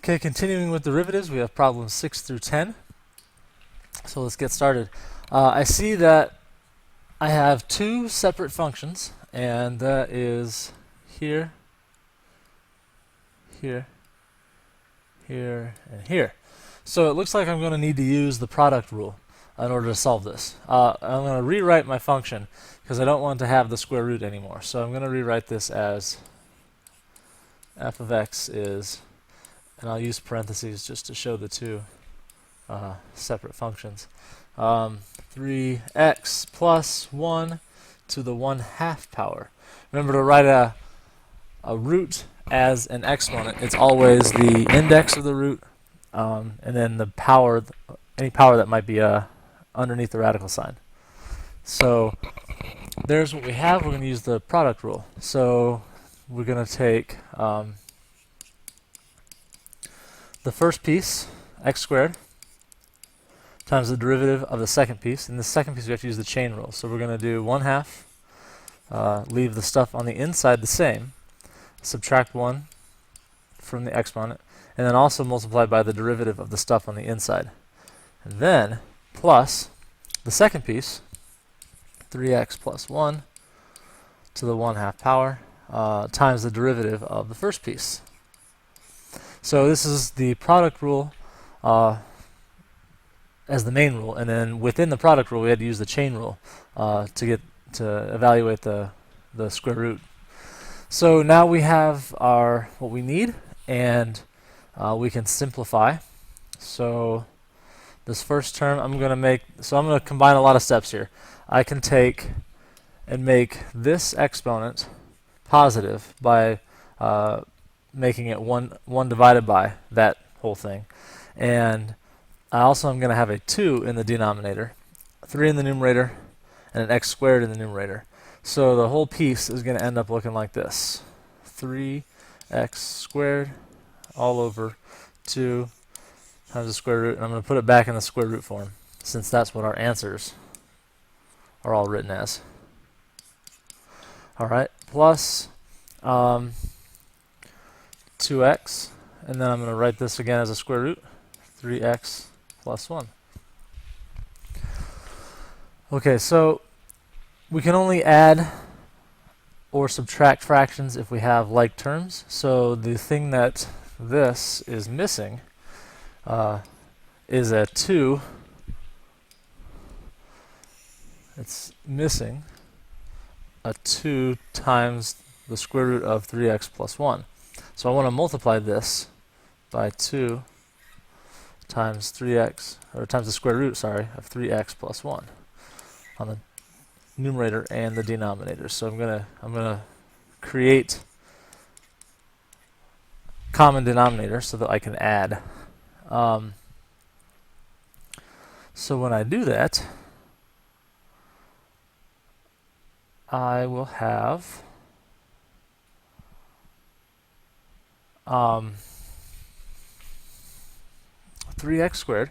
Okay, continuing with derivatives, we have problems 6 through 10. So let's get started. I see that I have two separate functions, and that is here, here, here, and here. So it looks like I'm going to need to use the product rule in order to solve this. I'm going to rewrite my function because I don't want to have the square root anymore. So I'm going to rewrite this as f of x is, and I'll use parentheses just to show the two separate functions. 3x plus 1 to the 1/2 power. Remember to write a root as an exponent. It's always the index of the root, and then the power, any power that might be underneath the radical sign. So there's what we have. We're going to use the product rule. So we're going to take the first piece, x squared, times the derivative of the second piece. In the second piece, we have to use the chain rule. So we're going to do 1/2, leave the stuff on the inside the same, subtract 1 from the exponent, and then also multiply by the derivative of the stuff on the inside. And then plus the second piece, 3x plus 1 to the 1/2 power, times the derivative of the first piece. So this is the product rule as the main rule, and then within the product rule we had to use the chain rule to evaluate the square root. So now we have what we need, and we can simplify. So this first term I'm going to combine a lot of steps here. I can take and make this exponent positive by making it 1 divided by that whole thing. And I also am going to have a 2 in the denominator, 3 in the numerator, and an x squared in the numerator. So the whole piece is going to end up looking like this. 3x squared all over 2 times the square root. And I'm going to put it back in the square root form, since that's what our answers are all written as. All right, plus 2x, and then I'm going to write this again as a square root, 3x plus 1. Okay, so we can only add or subtract fractions if we have like terms. So the thing that this is missing is a 2. It's missing a 2 times the square root of 3x plus 1. So I want to multiply this by 2 times 3x, or times the square root, sorry, of 3x plus 1 on the numerator and the denominator. So I'm gonna create common denominator so that I can add. So when I do that, I will have 3x squared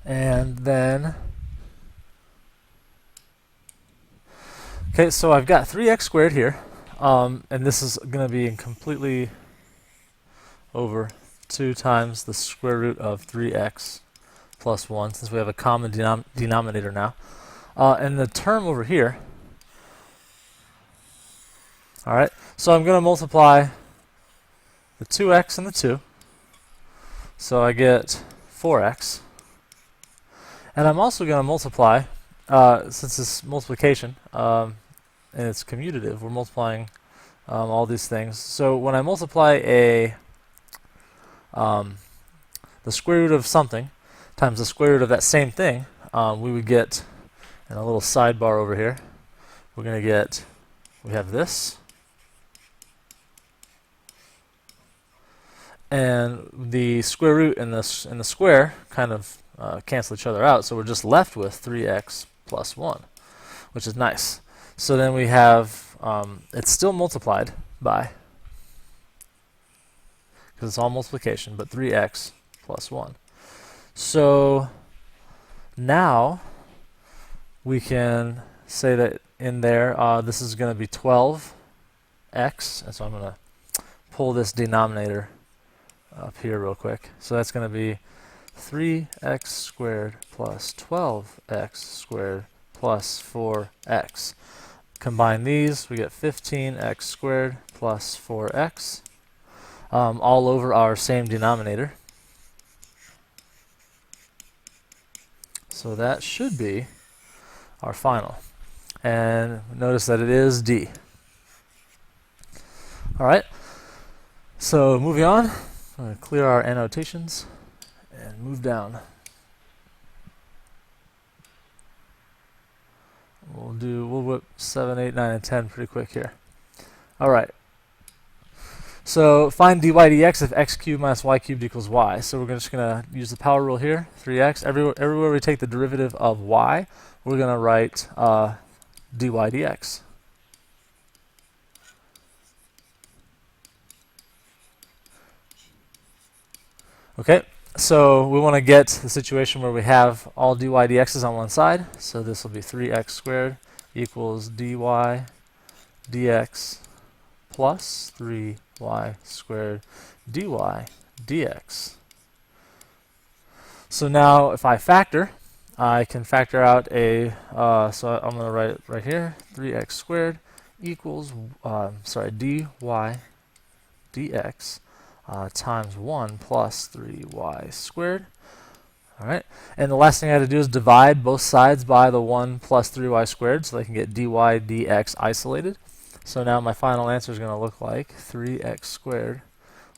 and then so I've got 3x squared here, and this is going to be completely over 2 times the square root of 3x plus 1, since we have a common denominator now, and the term over here. All right, so I'm going to multiply the 2x and the 2, so I get 4x. And I'm also going to multiply, since it's multiplication and it's commutative, we're multiplying all these things. So when I multiply the square root of something times the square root of that same thing, we would get, in a little sidebar over here, we're going to get, we have this, and the square root and the square kind of cancel each other out, so we're just left with 3x plus 1, which is nice. So then we have, it's still multiplied by, because it's all multiplication, but 3x plus 1. So now we can say that in there, this is going to be 12 x, and so I'm going to pull this denominator up here real quick. So that's going to be 3x squared plus 12x squared plus 4x. Combine these, we get 15x squared plus 4x, all over our same denominator. So that should be our final. And notice that it is D. All right, so moving on, I'm going to clear our annotations and move down. We'll whip 7, 8, 9, and 10 pretty quick here. All right. So find dy dx if x cubed minus y cubed equals y. So we're just going to use the power rule here, 3x. Everywhere we take the derivative of y, we're going to write dy dx. Okay, so we want to get the situation where we have all dy dx's on one side. So this will be 3x squared equals dy dx plus 3y squared dy dx. So now if I factor, I can factor out a, so I'm going to write it right here, 3x squared equals, dy dx times 1 plus 3y squared. All right, and the last thing I had to do is divide both sides by the 1 plus 3y squared so I can get dy dx isolated. So now my final answer is going to look like 3x squared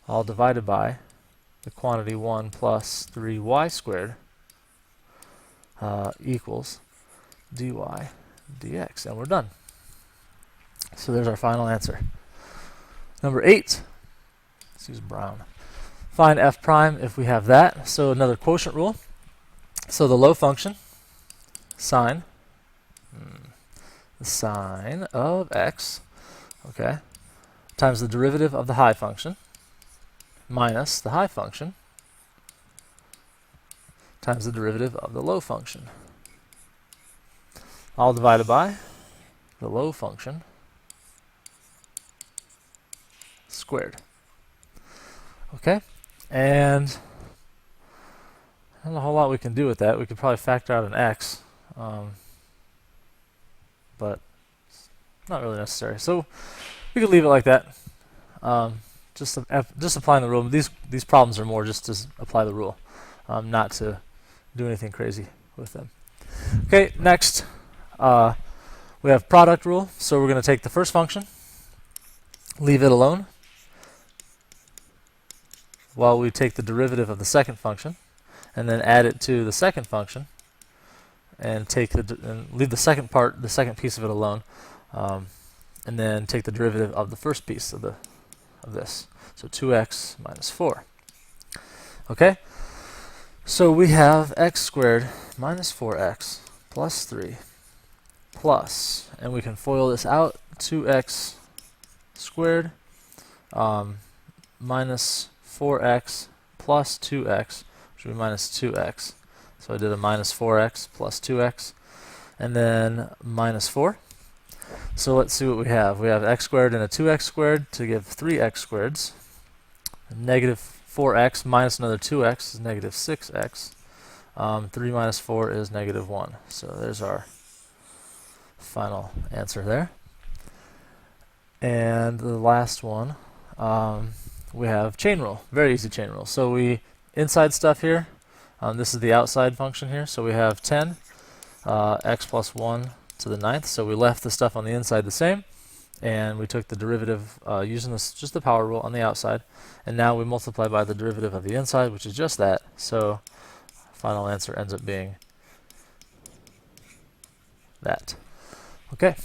all divided by the quantity 1 plus 3y squared equals dy dx, and we're done. So there's our final answer. Number 8. Let's use brown. Find f prime if we have that. So another quotient rule. So the low function, sine, the sine of x, okay, times the derivative of the high function minus the high function times the derivative of the low function, all divided by the low function squared. Okay, and not a whole lot we can do with that. We could probably factor out an x, but it's not really necessary. So we could leave it like that. Just applying the rule. These problems are more just to apply the rule, not to do anything crazy with them. Okay, next we have product rule. So we're going to take the first function, leave it alone, while we take the derivative of the second function, and then add it to the second function, and leave the second piece of it alone, and then take the derivative of the first piece of this. So 2x minus 4. Okay, so we have x squared minus 4x plus 3 plus, and we can FOIL this out, 2x squared minus 4x plus 2x, which would be minus 2x. So I did a minus 4x plus 2x, and then minus 4. So let's see what we have. We have x squared and a 2x squared to give 3x squareds. Negative 4x minus another 2x is negative 6x. 3 minus 4 is negative 1. So there's our final answer there. And the last one, we have chain rule. Very easy chain rule. So we inside stuff here. This is the outside function here. So we have 10 x plus 1 to the 9th. So we left the stuff on the inside the same, and we took the derivative using just the power rule on the outside, and now we multiply by the derivative of the inside, which is just that. So final answer ends up being that. Okay.